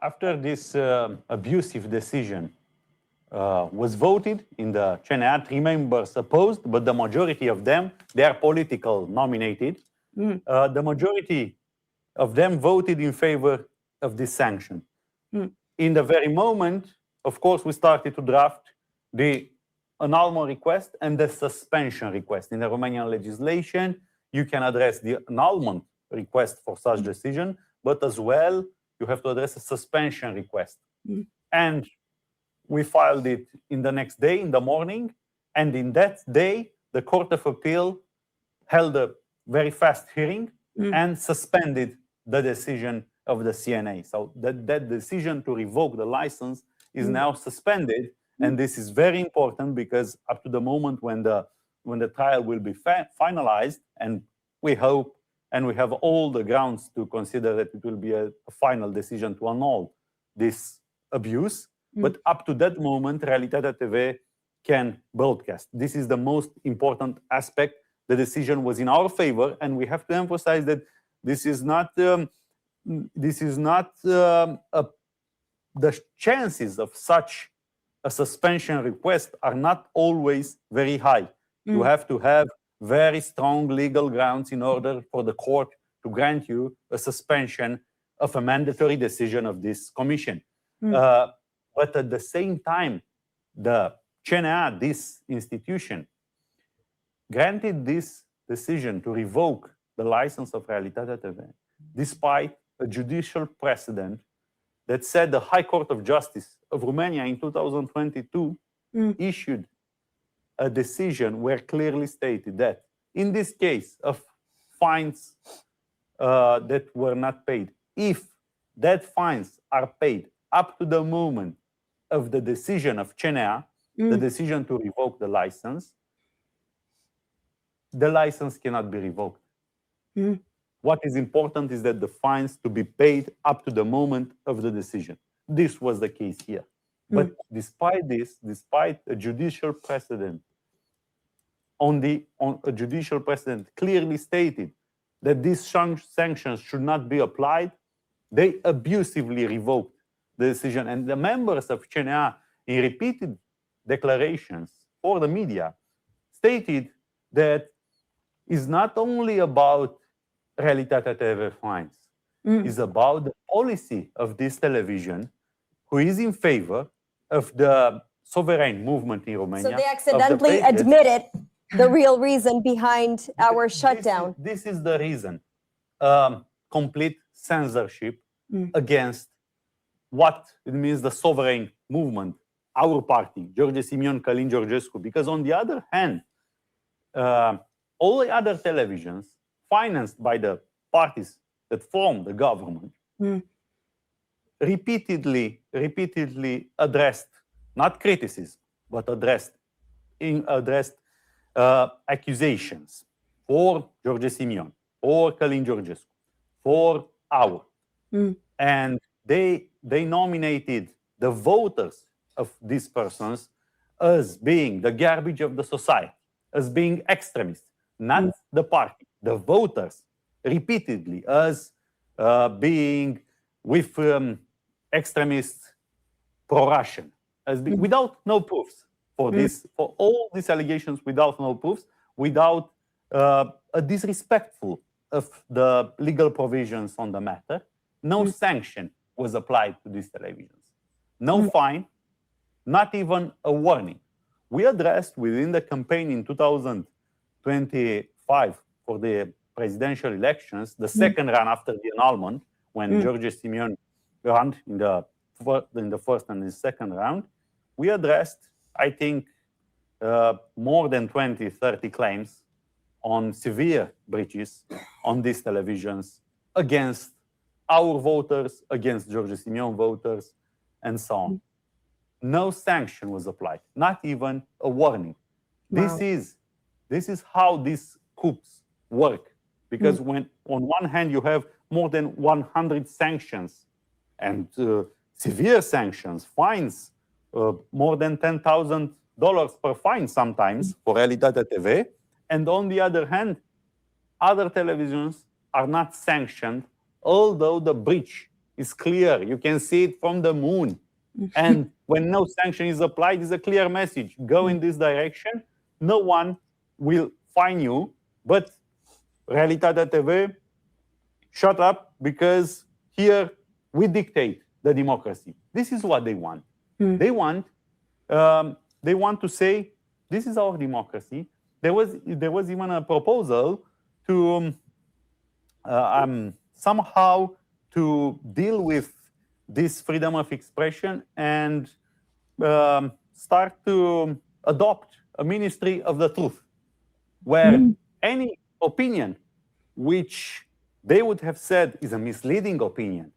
After this abusive decision was voted in the CNA, 3 members opposed, but the majority of them, they are political nominated. The majority of them voted in favor of this sanction. In the very moment, of course, we started to draft the annulment request and the suspension request. In the Romanian legislation, you can address the annulment request for such decision, but as well, you have to address a suspension request. And we filed it in the next day, in the morning, and in that day, the Court of Appeal held a very fast hearing and suspended the decision of the CNA. So that decision to revoke the license is now suspended, and this is very important because up to the moment when the trial will be finalized, and we hope and we have all the grounds to consider that it will be a final decision to annul this abuse. But up to that moment, Realitatea TV can broadcast. This is the most important aspect. The decision was in our favor, and we have to emphasize that this is not the chances of such a suspension request are not always very high. You have to have very strong legal grounds in order for the court to grant you a suspension of a mandatory decision of this commission. But at the same time, the CNA, this institution, granted this decision to revoke the license of Realitatea TV, despite a judicial precedent that said the High Court of Justice of Romania in 2022 issued a decision where clearly stated that in this case of fines that were not paid, if that fines are paid up to the moment of the decision of CNA, the decision to revoke the license cannot be revoked. What is important is that the fines to be paid up to the moment of the decision. This was the case here. But despite this, despite a judicial precedent, a judicial precedent clearly stated that these sanctions should not be applied, they abusively revoked the decision. And the members of CNA, in repeated declarations for the media, stated that it's not only about Realitatea TV fines, it's about the policy of this television, who is in favor of the sovereign movement in Romania. So they accidentally admitted the real reason behind our shutdown. This is the reason. Complete censorship against what it means the sovereign movement, our party, George Simion, Călin Georgescu. Because on the other hand, all the other televisions financed by the parties that form the government repeatedly addressed, not criticism, but addressed accusations for George Simion, for Călin Georgescu, for our. And they nominated the voters of these persons as being the garbage of the society, as being extremists, not the party. The voters repeatedly as being with extremists pro-Russian, as being, without no proofs for this, for all these allegations, without no proofs, without a disrespectful of the legal provisions on the matter. No sanction was applied to these televisions. No fine, not even a warning. We addressed within the campaign in 2025 for the presidential elections, the second run after the annulment, when George Simion ran in the first and the second round, we addressed, I think, more than 20, 30 claims on severe breaches on these televisions against our voters, against George Simion voters, and so on. No sanction was applied, not even a warning. Wow. This is how these coups work. Because when on one hand you have more than 100 sanctions and severe sanctions, fines, more than $10,000 per fine sometimes for Realitatea TV, and on the other hand, other televisions are not sanctioned, although the breach is clear. You can see it from the moon. And when no sanction is applied, it's a clear message. Go in this direction. No one will fine you. But Realitatea TV, shut up, because here we dictate the democracy. This is what they want. They want to say, this is our democracy. There was even a proposal to somehow to deal with this freedom of expression and start to adopt a ministry of the truth, where any opinion which they would have said is a misleading opinion,